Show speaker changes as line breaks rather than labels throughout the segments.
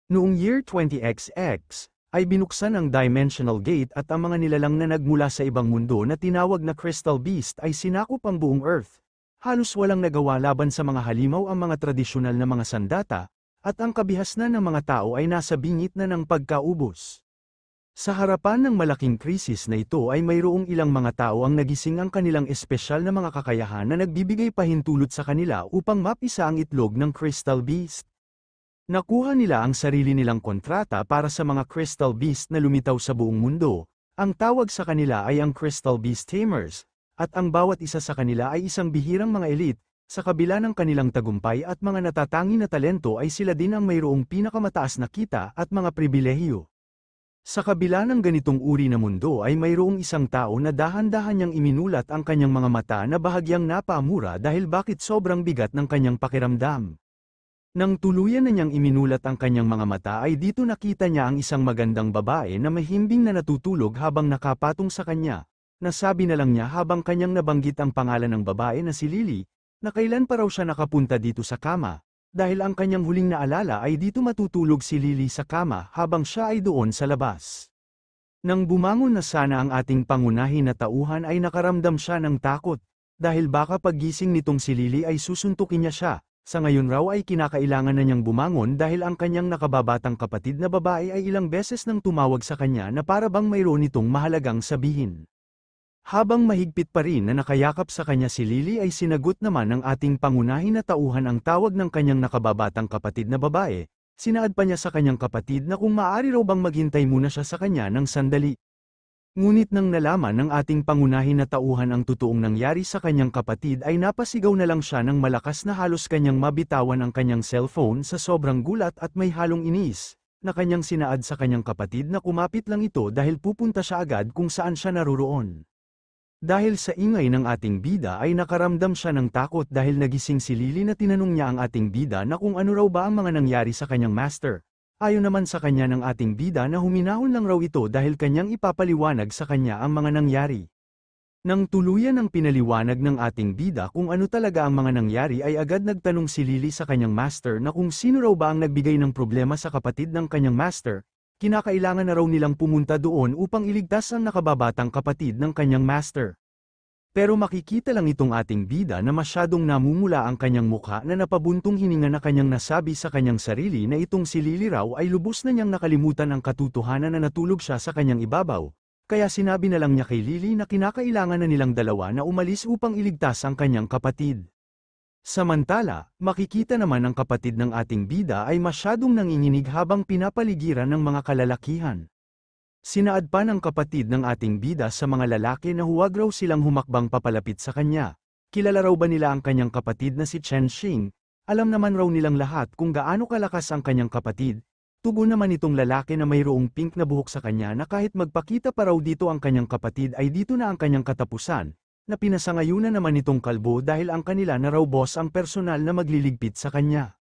Noong year 20XX, ay binuksan ang Dimensional Gate at ang mga nilalang na nagmula sa ibang mundo na tinawag na Crystal Beast ay sinakop ang buong Earth. Halos walang nagawa laban sa mga halimaw ang mga tradisyonal na mga sandata, at ang kabihasnan ng mga tao ay nasa bingit na ng pagkaubos. Sa harapan ng malaking krisis na ito ay mayroong ilang mga tao ang nagising ang kanilang espesyal na mga kakayahan na nagbibigay pahintulot sa kanila upang mapisa ang itlog ng Crystal Beast. Nakuha nila ang sarili nilang kontrata para sa mga Crystal Beast na lumitaw sa buong mundo. Ang tawag sa kanila ay ang Crystal Beast Tamers, at ang bawat isa sa kanila ay isang bihirang mga elite. Sa kabila ng kanilang tagumpay at mga natatangi na talento ay sila din ang mayroong pinakamataas na kita at mga pribilehiyo. Sa kabila ng ganitong uri na mundo ay mayroong isang tao na dahan-dahan niyang iminulat ang kanyang mga mata na bahagyang napamura dahil bakit sobrang bigat ng kanyang pakiramdam. Nang tuluyan na niyang iminulat ang kanyang mga mata ay dito nakita niya ang isang magandang babae na mahimbing na natutulog habang nakapatong sa kanya. Nasabi na lang niya habang kanyang nabanggit ang pangalan ng babae na si Lily, na kailan pa raw siya nakapunta dito sa kama. Dahil ang kanyang huling naalala ay dito matutulog si Lily sa kama habang siya ay doon sa labas. Nang bumangon na sana ang ating pangunahin na tauhan ay nakaramdam siya ng takot, dahil baka paggising nitong si Lily ay susuntukin niya siya. Sa ngayon raw ay kinakailangan na niyang bumangon dahil ang kanyang nakababatang kapatid na babae ay ilang beses nang tumawag sa kanya na para bang mayroon itong mahalagang sabihin. Habang mahigpit pa rin na nakayakap sa kanya si Lily ay sinagot naman ng ating pangunahin na tauhan ang tawag ng kanyang nakababatang kapatid na babae. Sinaad pa niya sa kanyang kapatid na kung maaari raw bang maghintay muna siya sa kanya ng sandali. Ngunit nang nalaman ng ating pangunahin na tauhan ang totoong nangyari sa kanyang kapatid ay napasigaw na lang siya ng malakas na halos kanyang mabitawan ang kanyang cellphone sa sobrang gulat at may halong inis, na kanyang sinaad sa kanyang kapatid na kumapit lang ito dahil pupunta siya agad kung saan siya naroroon. Dahil sa ingay ng ating bida ay nakaramdam siya ng takot dahil nagising si Lily na tinanong niya ang ating bida na kung ano raw ba ang mga nangyari sa kanyang master. Ayon naman sa kanya ng ating bida na huminahon lang raw ito dahil kanyang ipapaliwanag sa kanya ang mga nangyari. Nang tuluyan ng pinaliwanag ng ating bida kung ano talaga ang mga nangyari ay agad nagtanong si Lily sa kanyang master na kung sino raw ba ang nagbigay ng problema sa kapatid ng kanyang master. Kinakailangan na raw nilang pumunta doon upang iligtas ang nakababatang kapatid ng kanyang master. Pero makikita lang itong ating bida na masyadong namumula ang kanyang mukha na napabuntong hininga na kanyang nasabi sa kanyang sarili na itong si Lily raw ay lubos na niyang nakalimutan ang katotohanan na natulog siya sa kanyang ibabaw. Kaya sinabi na lang niya kay Lily na kinakailangan na nilang dalawa na umalis upang iligtas ang kanyang kapatid. Samantala, makikita naman ang kapatid ng ating bida ay masyadong nanginginig habang pinapaligiran ng mga kalalakihan. Sinaad pa ng kapatid ng ating bida sa mga lalaki na huwag raw silang humakbang papalapit sa kanya. Kilala raw ba nila ang kanyang kapatid na si Chen Xing? Alam naman raw nilang lahat kung gaano kalakas ang kanyang kapatid. Tugon naman itong lalaki na mayroong pink na buhok sa kanya na kahit magpakita pa raw dito ang kanyang kapatid ay dito na ang kanyang katapusan. Na pinasangayunan naman itong kalbo dahil ang kanila na raw boss ang personal na magliligpit sa kanya.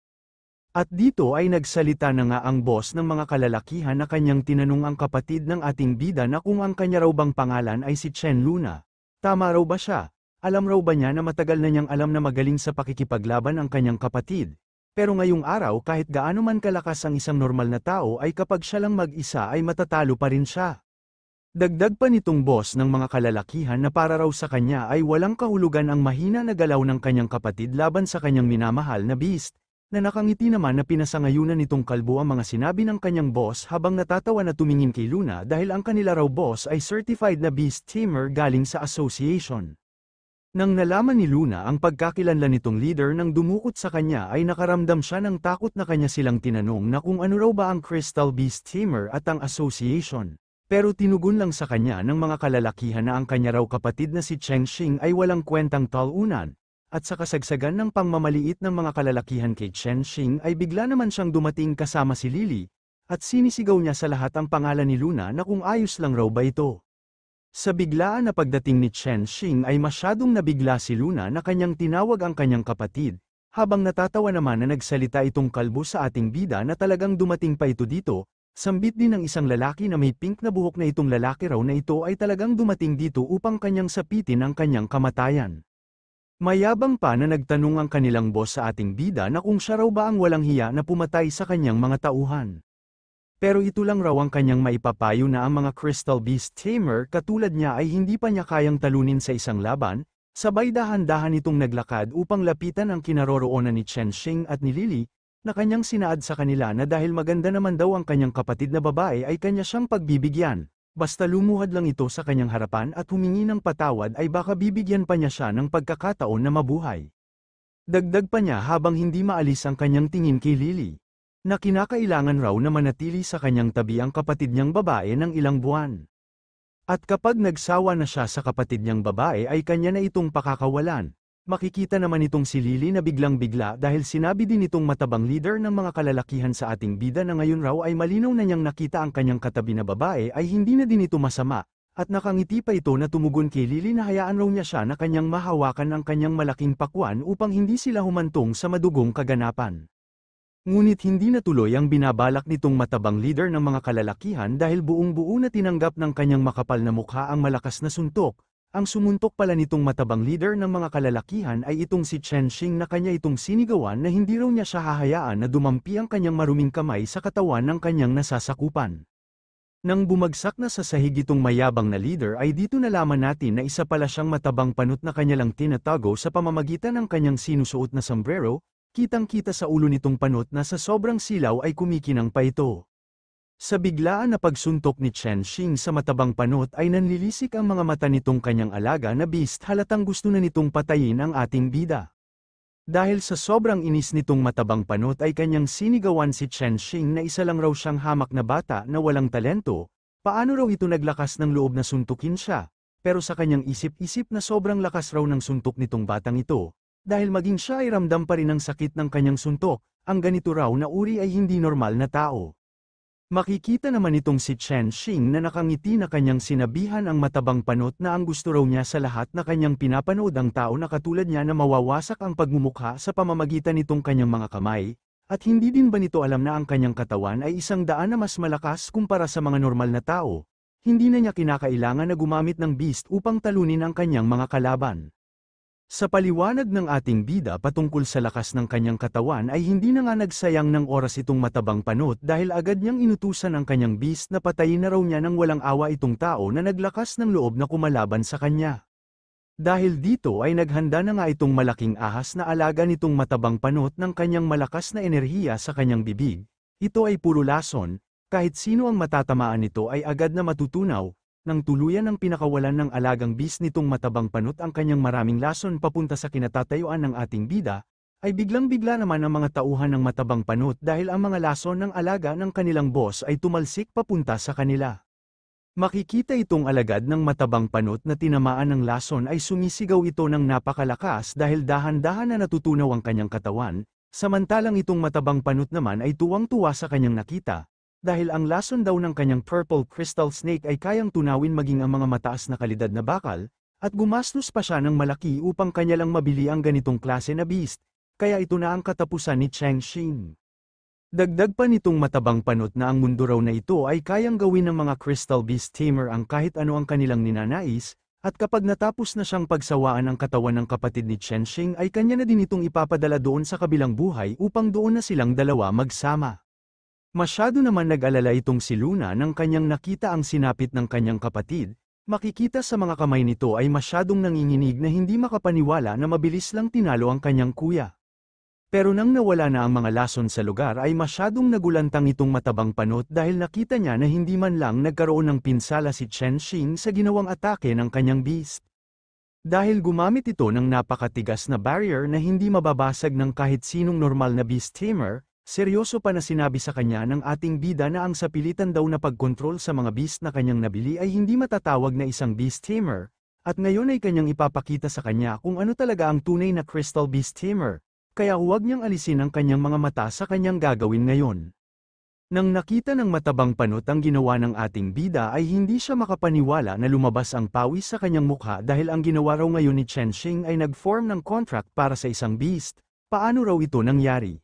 At dito ay nagsalita na nga ang boss ng mga kalalakihan na kanyang tinanong ang kapatid ng ating bida na kung ang kanya raw bang pangalan ay si Chen Luna. Tama raw ba siya? Alam raw ba niya na matagal na niyang alam na magaling sa pakikipaglaban ang kanyang kapatid? Pero ngayong araw kahit gaano man kalakas ang isang normal na tao ay kapag siya lang mag-isa ay matatalo pa rin siya. Dagdag pa nitong boss ng mga kalalakihan na para raw sa kanya ay walang kahulugan ang mahina na galaw ng kanyang kapatid laban sa kanyang minamahal na beast, na nakangiti naman na pinasangayunan nitong kalbo ang mga sinabi ng kanyang boss habang natatawa na tumingin kay Luna dahil ang kanila raw boss ay certified na beast tamer galing sa association. Nang nalaman ni Luna ang pagkakilanlan nitong leader nang dumukot sa kanya ay nakaramdam siya ng takot na kanya silang tinanong na kung ano raw ba ang Crystal Beast Tamer at ang association. Pero tinugon lang sa kanya ng mga kalalakihan na ang kanya raw kapatid na si Cheng Xing ay walang kwentang talunan, at sa kasagsagan ng pangmamaliit ng mga kalalakihan kay Cheng Xing ay bigla naman siyang dumating kasama si Lily, at sinisigaw niya sa lahat ang pangalan ni Luna na kung ayos lang raw ba ito. Sa biglaan na pagdating ni Cheng Xing ay masyadong nabigla si Luna na kanyang tinawag ang kanyang kapatid, habang natatawa naman na nagsalita itong kalbo sa ating bida na talagang dumating pa ito dito. Sambit din ng isang lalaki na may pink na buhok na itong lalaki raw na ito ay talagang dumating dito upang kanyang sapitin ang kanyang kamatayan. Mayabang pa na nagtanong ang kanilang boss sa ating bida na kung siya raw ba ang walang hiya na pumatay sa kanyang mga tauhan. Pero ito lang raw ang kanyang maipapayo na ang mga Crystal Beast Tamer katulad niya ay hindi pa niya kayang talunin sa isang laban, sabay dahan-dahan itong naglakad upang lapitan ang kinaroroonan ni Chen Xing at ni Lily, na kanyang sinaad sa kanila na dahil maganda naman daw ang kanyang kapatid na babae ay kanya siyang pagbibigyan. Basta lumuhad lang ito sa kanyang harapan at humingi ng patawad ay baka bibigyan pa niya siya ng pagkakataon na mabuhay. Dagdag pa niya habang hindi maalis ang kanyang tingin kay Lily, na kinakailangan raw na manatili sa kanyang tabi ang kapatid niyang babae ng ilang buwan. At kapag nagsawa na siya sa kapatid niyang babae ay kanya na itong pakakawalan. Makikita naman itong si Lily na biglang-bigla dahil sinabi din itong matabang leader ng mga kalalakihan sa ating bida na ngayon raw ay malinaw na niyang nakita ang kanyang katabi na babae ay hindi na din ito masama, at nakangiti pa ito na tumugon kay Lily na hayaan raw niya siya na kanyang mahawakan ang kanyang malaking pakwan upang hindi sila humantong sa madugong kaganapan. Ngunit hindi natuloy ang binabalak nitong matabang leader ng mga kalalakihan dahil buong-buo na tinanggap ng kanyang makapal na mukha ang malakas na suntok. Ang sumuntok pala nitong matabang leader ng mga kalalakihan ay itong si Chen Xing na kanya itong sinigawan na hindi raw niya siya hahayaan na dumampi ang kanyang maruming kamay sa katawan ng kanyang nasasakupan. Nang bumagsak na sa sahig itong mayabang na leader ay dito nalaman natin na isa pala siyang matabang panot na kanya lang tinatago sa pamamagitan ng kanyang sinusuot na sombrero. Kitang-kita sa ulo nitong panot na sa sobrang silaw ay kumikinang pa ito. Sa biglaan na pagsuntok ni Chen Xing sa matabang panot ay nanlilisik ang mga mata nitong kanyang alaga na beast, halatang gusto na nitong patayin ang ating bida. Dahil sa sobrang inis nitong matabang panot ay kanyang sinigawan si Chen Xing na isa lang raw siyang hamak na bata na walang talento, paano raw ito naglakas ng loob na suntukin siya, pero sa kanyang isip-isip na sobrang lakas raw ng suntok nitong batang ito. Dahil maging siya ay ramdam pa rin ang sakit ng kanyang suntok, ang ganito raw na uri ay hindi normal na tao. Makikita naman itong si Chen Xing na nakangiti na kanyang sinabihan ang matabang panot na ang gusto raw niya sa lahat na kanyang pinapanood ang tao na katulad niya na mawawasak ang pagmumukha sa pamamagitan nitong kanyang mga kamay, at hindi din ba nito alam na ang kanyang katawan ay 100 na mas malakas kumpara sa mga normal na tao. Hindi na niya kinakailangan na gumamit ng beast upang talunin ang kanyang mga kalaban. Sa paliwanag ng ating bida patungkol sa lakas ng kanyang katawan ay hindi na nga nagsayang ng oras itong matabang panot dahil agad niyang inutusan ang kanyang beast na patayin na raw niya ng walang awa itong tao na naglakas ng loob na kumalaban sa kanya. Dahil dito ay naghanda na nga itong malaking ahas na alaga nitong matabang panot ng kanyang malakas na enerhiya sa kanyang bibig. Ito ay puro lason, kahit sino ang matatamaan nito ay agad na matutunaw. Nang tuluyan ng pinakawalan ng alagang beast nitong matabang panot ang kanyang maraming lason papunta sa kinatatayuan ng ating bida, ay biglang-bigla naman ang mga tauhan ng matabang panot dahil ang mga lason ng alaga ng kanilang boss ay tumalsik papunta sa kanila. Makikita itong alagad ng matabang panot na tinamaan ng lason ay sumisigaw ito ng napakalakas dahil dahan-dahan na natutunaw ang kanyang katawan, samantalang itong matabang panot naman ay tuwang-tuwa sa kanyang nakita. Dahil ang lason daw ng kanyang purple crystal snake ay kayang tunawin maging ang mga mataas na kalidad na bakal, at gumastos pa siya ng malaki upang kanya lang mabili ang ganitong klase na beast, kaya ito na ang katapusan ni Chen Xing. Dagdag pa nitong matabang panot na ang mundo raw na ito ay kayang gawin ng mga crystal beast tamer ang kahit ano ang kanilang ninanais, at kapag natapos na siyang pagsawaan ang katawan ng kapatid ni Chen Xing ay kanya na din itong ipapadala doon sa kabilang buhay upang doon na silang dalawa magsama. Masyado naman nag-alala itong si Luna nang kanyang nakita ang sinapit ng kanyang kapatid, makikita sa mga kamay nito ay masyadong nanginginig na hindi makapaniwala na mabilis lang tinalo ang kanyang kuya. Pero nang nawala na ang mga lason sa lugar ay masyadong nagulantang itong matabang panot dahil nakita niya na hindi man lang nagkaroon ng pinsala si Chen Xing sa ginawang atake ng kanyang beast. Dahil gumamit ito ng napakatigas na barrier na hindi mababasag ng kahit sinong normal na beast tamer, seryoso pa na sinabi sa kanya ng ating bida na ang sapilitan daw na pagkontrol sa mga beast na kanyang nabili ay hindi matatawag na isang beast tamer, at ngayon ay kanyang ipapakita sa kanya kung ano talaga ang tunay na crystal beast tamer, kaya huwag niyang alisin ang kanyang mga mata sa kanyang gagawin ngayon. Nang nakita ng matabang panot ang ginawa ng ating bida ay hindi siya makapaniwala na lumabas ang pawis sa kanyang mukha dahil ang ginawa raw ngayon ni Chen Xing ay nag-form ng contract para sa isang beast. Paano raw ito nangyari?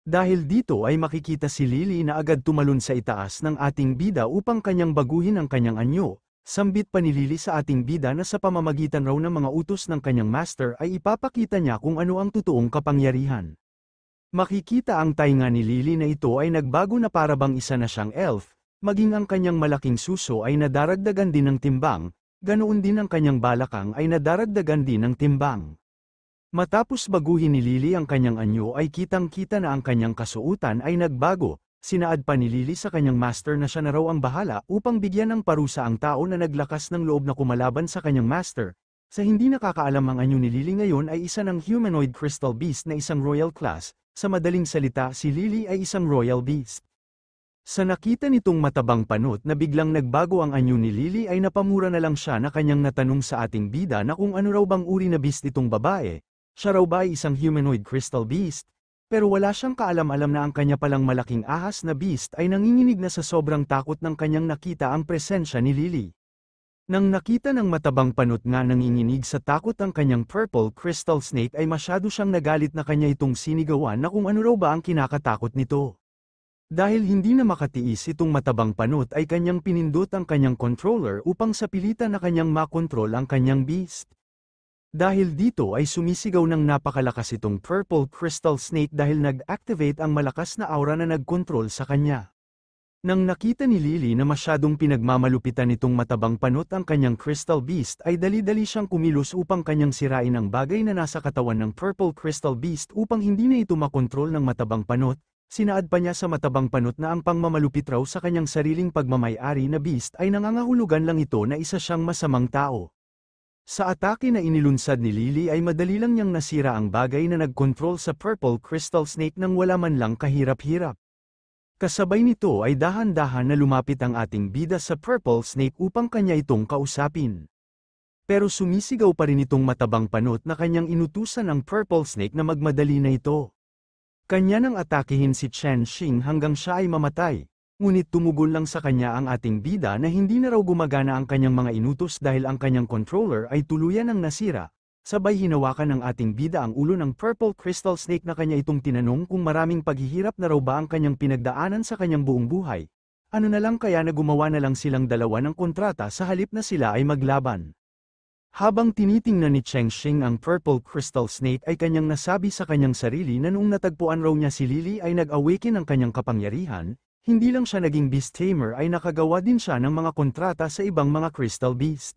Dahil dito ay makikita si Lily na agad tumalon sa itaas ng ating bida upang kanyang baguhin ang kanyang anyo. Sambit pa ni Lily sa ating bida na sa pamamagitan raw ng mga utos ng kanyang master ay ipapakita niya kung ano ang totoong kapangyarihan. Makikita ang tainga ni Lily na ito ay nagbago na para bang isa na siyang elf, maging ang kanyang malaking suso ay nadaragdagan din ng timbang, ganoon din ang kanyang balakang ay nadaragdagan din ng timbang. Matapos baguhin ni Lily ang kanyang anyo ay kitang-kita na ang kanyang kasuotan ay nagbago, sinaad pa ni Lily sa kanyang master na siya na raw ang bahala upang bigyan ng parusa ang tao na naglakas ng loob na kumalaban sa kanyang master. Sa hindi nakakaalam ang anyo ni Lily ngayon ay isa ng humanoid crystal beast na isang royal class, sa madaling salita si Lily ay isang royal beast. Sa nakita nitong matabang panot na biglang nagbago ang anyo ni Lily ay napamura na lang siya na kanyang natanong sa ating bida na kung ano raw bang uri na beast itong babae. Siya raw ba ay isang humanoid crystal beast? Pero wala siyang kaalam-alam na ang kanya palang malaking ahas na beast ay nanginginig na sa sobrang takot ng kanyang nakita ang presensya ni Lily. Nang nakita ng matabang panot nga nanginginig sa takot ang kanyang purple crystal snake ay masyado siyang nagalit na kanya itong sinigawan na kung ano raw ba ang kinakatakot nito. Dahil hindi na makatiis itong matabang panot ay kanyang pinindot ang kanyang controller upang sa pilitan na kanyang makontrol ang kanyang beast. Dahil dito ay sumisigaw ng napakalakas itong purple crystal snake dahil nag-activate ang malakas na aura na nagkontrol sa kanya. Nang nakita ni Lily na masyadong pinagmamalupitan nitong matabang panot ang kanyang crystal beast ay dali-dali siyang kumilos upang kanyang sirain ang bagay na nasa katawan ng purple crystal beast upang hindi na ito makontrol ng matabang panot. Sinaad pa niya sa matabang panot na ang pangmamalupit raw sa kanyang sariling pagmamay-ari na beast ay nangangahulugan lang ito na isa siyang masamang tao. Sa atake na inilunsad ni Lily ay madali lang niyang nasira ang bagay na nagkontrol sa purple crystal snake nang wala man lang kahirap-hirap. Kasabay nito ay dahan-dahan na lumapit ang ating bida sa purple snake upang kanya itong kausapin. Pero sumisigaw pa rin itong matabang panot na kanyang inutusan ang purple snake na magmadali na ito. Kanya nang atakihin si Chen Xing hanggang siya ay mamatay, ngunit tumugon lang sa kanya ang ating bida na hindi na raw gumagana ang kanyang mga inutos dahil ang kanyang controller ay tuluyan ng nasira. Sabay hinawakan ng ating bida ang ulo ng purple crystal snake na kanya itong tinanong kung maraming paghihirap na raw ba ang kanyang pinagdaanan sa kanyang buong buhay. Ano na lang kaya na gumawa na lang silang dalawa ng kontrata sa halip na sila ay maglaban. Habang tinitingnan ni Cheng Xing ang purple crystal snake ay kanyang nasabi sa kanyang sarili na noong natagpuan raw niya si Lily ay nag-awaken ang kanyang kapangyarihan, hindi lang siya naging beast tamer ay nakagawa din siya ng mga kontrata sa ibang mga crystal beast.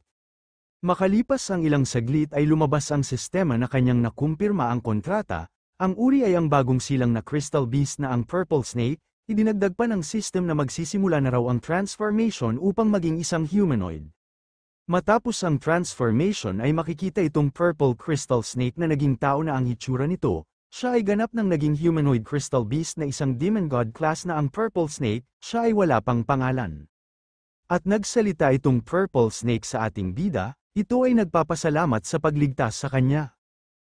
Makalipas ang ilang saglit ay lumabas ang sistema na kanyang nakumpirma ang kontrata, ang uri ay ang bagong silang na crystal beast na ang purple snake, idinagdag pa ng system na magsisimula na raw ang transformation upang maging isang humanoid. Matapos ang transformation ay makikita itong purple crystal snake na naging tao na ang hitsura nito, siya ay ganap ng naging humanoid crystal beast na isang demon god class na ang purple snake, siya ay wala pang pangalan. At nagsalita itong purple snake sa ating bida, ito ay nagpapasalamat sa pagligtas sa kanya.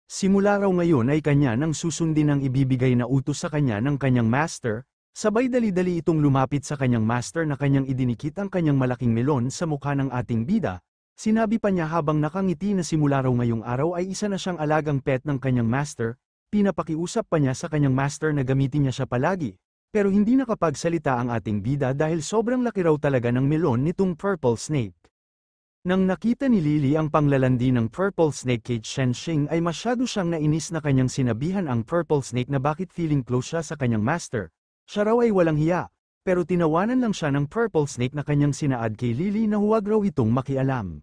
Simula raw ngayon ay kanya nang susundin ang ibibigay na utos sa kanya ng kanyang master, sabay dali-dali itong lumapit sa kanyang master na kanyang idinikit ang kanyang malaking melon sa mukha ng ating bida. Sinabi pa niya habang nakangiti na simula raw ngayong araw ay isa na siyang alagang pet ng kanyang master, pinapakiusap pa niya sa kanyang master na gamitin niya siya palagi. Pero hindi nakapagsalita ang ating bida dahil sobrang laki raw talaga ng melon nitong purple snake. Nang nakita ni Lily ang panglalandi ng purple snake kay Chen Xing ay masyado siyang nainis na kanyang sinabihan ang purple snake na bakit feeling close siya sa kanyang master. Siya raw ay walang hiya, pero tinawanan lang siya ng purple snake na kanyang sinaad kay Lily na huwag raw itong makialam.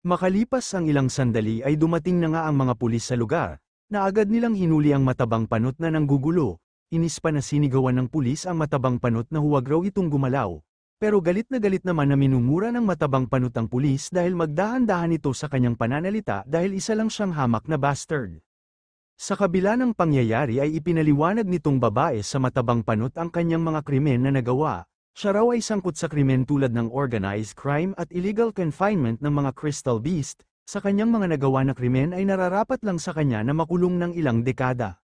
Makalipas ang ilang sandali ay dumating na nga ang mga pulis sa lugar, na agad nilang hinuli ang matabang panot na nanggugulo. Inis pa na sinigawan ng pulis ang matabang panot na huwag raw itong gumalaw. Pero galit naman na minumura ng matabang panot ang pulis dahil magdahan-dahan ito sa kanyang pananalita dahil isa lang siyang hamak na bastard. Sa kabila ng pangyayari ay ipinaliwanag nitong babae sa matabang panot ang kanyang mga krimen na nagawa. Siya raw ay sangkot sa krimen tulad ng organized crime at illegal confinement ng mga crystal beast. Sa kanyang mga nagawa na krimen ay nararapat lang sa kanya na makulong ng ilang dekada.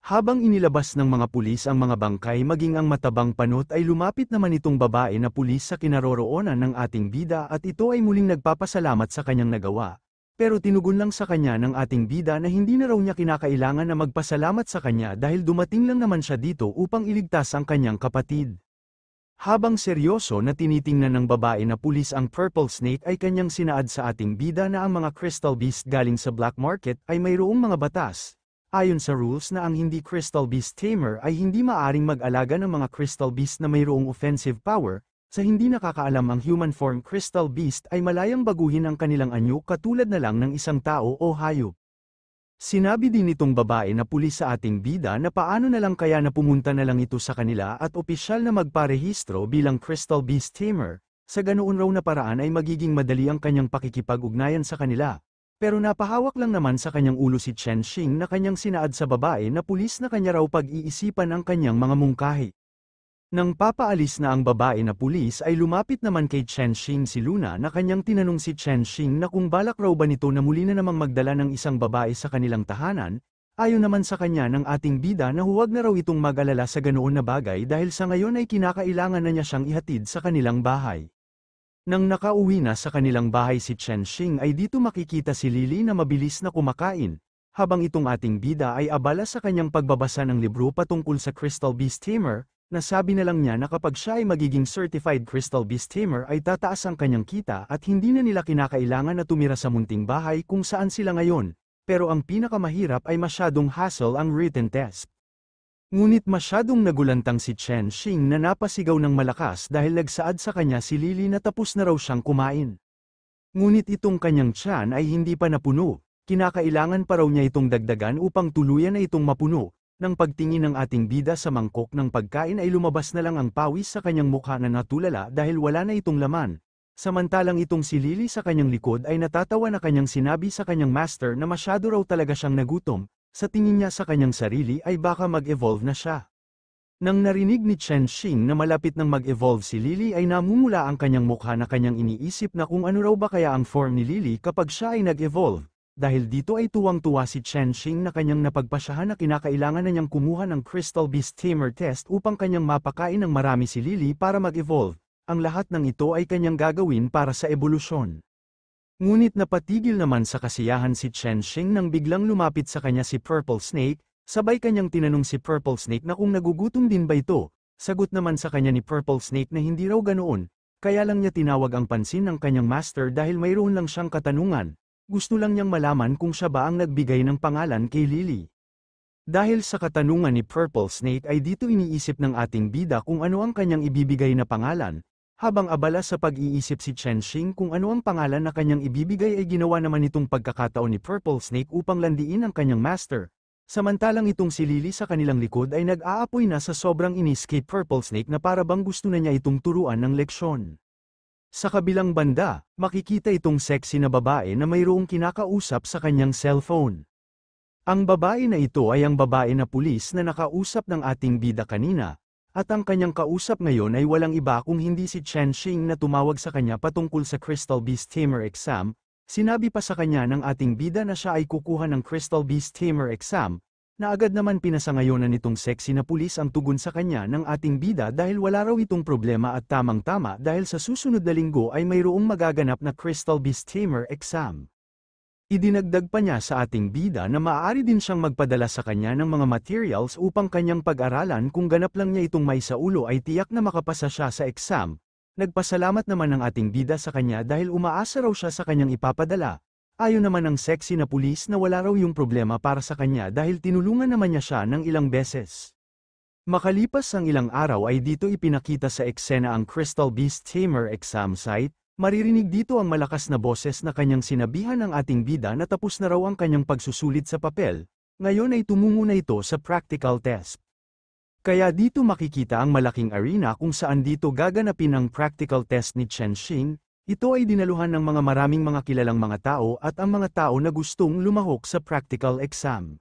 Habang inilabas ng mga pulis ang mga bangkay maging ang matabang panot ay lumapit naman itong babae na pulis sa kinaroroonan ng ating bida at ito ay muling nagpapasalamat sa kanyang nagawa. Pero tinugon lang sa kanya ng ating bida na hindi na raw niya kinakailangan na magpasalamat sa kanya dahil dumating lang naman siya dito upang iligtas ang kanyang kapatid. Habang seryoso na tinitingnan ng babae na pulis ang purple snake ay kanyang sinaad sa ating bida na ang mga crystal beast galing sa black market ay mayroong mga batas. Ayon sa rules na ang hindi Crystal Beast Tamer ay hindi maaring mag-alaga ng mga Crystal Beast na mayroong offensive power, sa hindi nakakaalam ang human form Crystal Beast ay malayang baguhin ang kanilang anyo katulad na lang ng isang tao o hayop. Sinabi din nitong babae na pulis sa ating bida na paano na lang kaya na pumunta na lang ito sa kanila at opisyal na magparehistro bilang Crystal Beast Tamer, sa ganoon raw na paraan ay magiging madali ang kanyang pakikipag-ugnayan sa kanila. Pero napahawak lang naman sa kanyang ulo si Chen Xing na kanyang sinaad sa babae na pulis na kanya raw pag-iisipan ang kanyang mga mungkahi. Nang papaalis na ang babae na pulis ay lumapit naman kay Chen Xing si Luna na kanyang tinanong si Chen Xing na kung balak raw ba nito na muli na namang magdala ng isang babae sa kanilang tahanan, ayon naman sa kanya ng ating bida na huwag na raw itong mag-alala sa ganoon na bagay dahil sa ngayon ay kinakailangan na niya siyang ihatid sa kanilang bahay. Nang nakauwi na sa kanilang bahay si Chen Xing ay dito makikita si Lily na mabilis na kumakain, habang itong ating bida ay abala sa kanyang pagbabasa ng libro patungkol sa Crystal Beast Tamer. Nasabi na lang niya na kapag siya ay magiging certified Crystal Beast Tamer ay tataas ang kanyang kita at hindi na nila kinakailangan na tumira sa munting bahay kung saan sila ngayon, pero ang pinakamahirap ay masyadong hassle ang written test. Ngunit masyadong nagulantang si Chen Xing na napasigaw ng malakas dahil nagsaad sa kanya si Lily na tapos na raw siyang kumain. Ngunit itong kanyang tiyan ay hindi pa napuno, kinakailangan pa raw niya itong dagdagan upang tuluyan na itong mapuno. Nang pagtingin ng ating bida sa mangkok ng pagkain ay lumabas na lang ang pawis sa kanyang mukha na natulala dahil wala na itong laman. Samantalang itong si Lily sa kanyang likod ay natatawa na kanyang sinabi sa kanyang master na masyado raw talaga siyang nagutom, sa tingin niya sa kanyang sarili ay baka mag-evolve na siya. Nang narinig ni Chen Xing na malapit nang mag-evolve si Lily ay namumula ang kanyang mukha na kanyang iniisip na kung ano raw ba kaya ang form ni Lily kapag siya ay nag-evolve. Dahil dito ay tuwang-tuwa si Chen Xing na kanyang napagpasyahan na kinakailangan na niyang kumuha ng Crystal Beast Tamer test upang kanyang mapakain ng marami si Lily para mag-evolve. Ang lahat ng ito ay kanyang gagawin para sa ebolusyon. Ngunit napatigil naman sa kasiyahan si Chen Xing nang biglang lumapit sa kanya si Purple Snake, sabay kanyang tinanong si Purple Snake na kung nagugutom din ba ito. Sagot naman sa kanya ni Purple Snake na hindi raw ganoon, kaya lang niya tinawag ang pansin ng kanyang master dahil mayroon lang siyang katanungan. Gusto lang niyang malaman kung siya ba ang nagbigay ng pangalan kay Lily. Dahil sa katanungan ni Purple Snake ay dito iniisip ng ating bida kung ano ang kanyang ibibigay na pangalan, habang abala sa pag-iisip si Chen Xing kung ano ang pangalan na kanyang ibibigay ay ginawa naman itong pagkakataon ni Purple Snake upang landiin ang kanyang master. Samantalang itong si Lily sa kanilang likod ay nag-aapoy na sa sobrang inis kay Purple Snake na para bang gusto na niya itong turuan ng leksyon. Sa kabilang banda, makikita itong sexy na babae na mayroong kinakausap sa kanyang cellphone. Ang babae na ito ay ang babae na pulis na nakausap ng ating bida kanina, at ang kanyang kausap ngayon ay walang iba kung hindi si Chen Xing na tumawag sa kanya patungkol sa Crystal Beast Tamer exam. Sinabi pa sa kanya ng ating bida na siya ay kukuha ng Crystal Beast Tamer exam, na agad naman pinasangayonan nitong sexy na pulis ang tugon sa kanya ng ating bida dahil wala raw itong problema at tamang-tama dahil sa susunod na linggo ay mayroong magaganap na Crystal Beast Tamer exam. Idinagdag pa niya sa ating bida na maaari din siyang magpadala sa kanya ng mga materials upang kanyang pag-aralan kung ganap lang niya itong may sa ulo ay tiyak na makapasa siya sa exam. Nagpasalamat naman ng ating bida sa kanya dahil umaasa raw siya sa kanyang ipapadala. Ayon naman ng sexy na pulis na wala raw yung problema para sa kanya dahil tinulungan naman niya siya ng ilang beses. Makalipas ang ilang araw ay dito ipinakita sa eksena ang Crystal Beast Tamer exam site, maririnig dito ang malakas na boses na kanyang sinabihan ng ating bida na tapos na raw ang kanyang pagsusulit sa papel, ngayon ay tumungo na ito sa practical test. Kaya dito makikita ang malaking arena kung saan dito gaganapin ang practical test ni Chen Xing. Ito ay dinaluhan ng mga maraming mga kilalang mga tao at ang mga tao na gustong lumahok sa practical exam.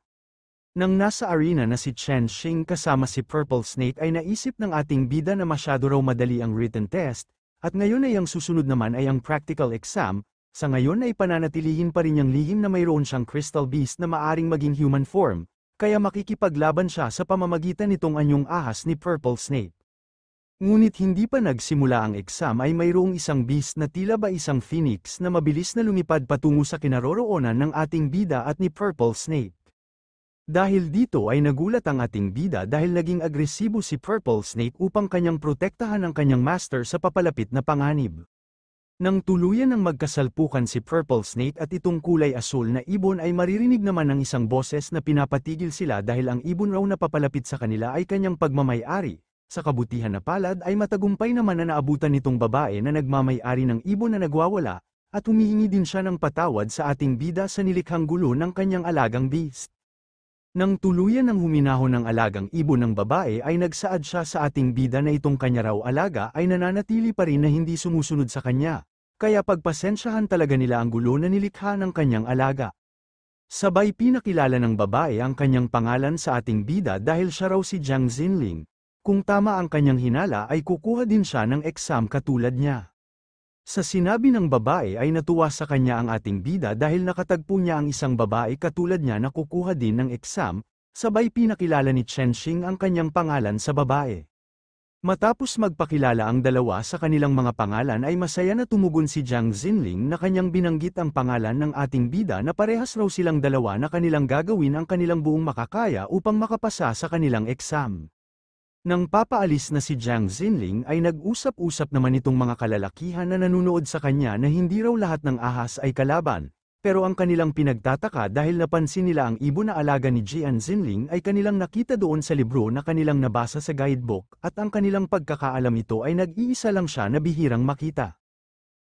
Nang nasa arena na si Chen Xing kasama si Purple Snake ay naisip ng ating bida na masyado raw madali ang written test, at ngayon ay ang susunod naman ay ang practical exam. Sa ngayon ay pananatilihin pa rin niyang lihim na mayroon siyang Crystal Beast na maaring maging human form, kaya makikipaglaban siya sa pamamagitan nitong anyong ahas ni Purple Snake. Ngunit hindi pa nagsimula ang exam ay mayroong isang beast na tila ba isang phoenix na mabilis na lumipad patungo sa kinaroroonan ng ating bida at ni Purple Snake. Dahil dito ay nagulat ang ating bida dahil naging agresibo si Purple Snake upang kanyang protektahan ang kanyang master sa papalapit na panganib. Nang tuluyan ng magkasalpukan si Purple Snake at itong kulay asul na ibon ay maririnig naman ng isang boses na pinapatigil sila dahil ang ibon raw na papalapit sa kanila ay kanyang pagmamay-ari. Sa kabutihan na palad ay matagumpay naman na naabutan nitong babae na nagmamay-ari ng ibon na nagwawala, at humihingi din siya ng patawad sa ating bida sa nilikhang gulo ng kanyang alagang beast. Nang tuluyan ng huminahon ng alagang ibon ng babae ay nagsaad siya sa ating bida na itong kanya raw alaga ay nananatili pa rin na hindi sumusunod sa kanya, kaya pagpasensyahan talaga nila ang gulo na nilikha ng kanyang alaga. Sabay pinakilala ng babae ang kanyang pangalan sa ating bida dahil siya raw si Jiang Xinling. Kung tama ang kanyang hinala ay kukuha din siya ng exam katulad niya. Sa sinabi ng babae ay natuwa sa kanya ang ating bida dahil nakatagpo niya ang isang babae katulad niya na kukuha din ng exam, sabay pinakilala ni Chen Xing ang kanyang pangalan sa babae. Matapos magpakilala ang dalawa sa kanilang mga pangalan ay masaya na tumugon si Jiang Xinling na kanyang binanggit ang pangalan ng ating bida na parehas raw silang dalawa na kanilang gagawin ang kanilang buong makakaya upang makapasa sa kanilang exam. Nang papaalis na si Jiang Xinling ay nag-usap-usap naman itong mga kalalakihan na nanunood sa kanya na hindi raw lahat ng ahas ay kalaban, pero ang kanilang pinagtataka dahil napansin nila ang ibon na alaga ni Jiang Xinling ay kanilang nakita doon sa libro na kanilang nabasa sa guidebook at ang kanilang pagkakaalam ito ay nag-iisa lang siya na bihirang makita.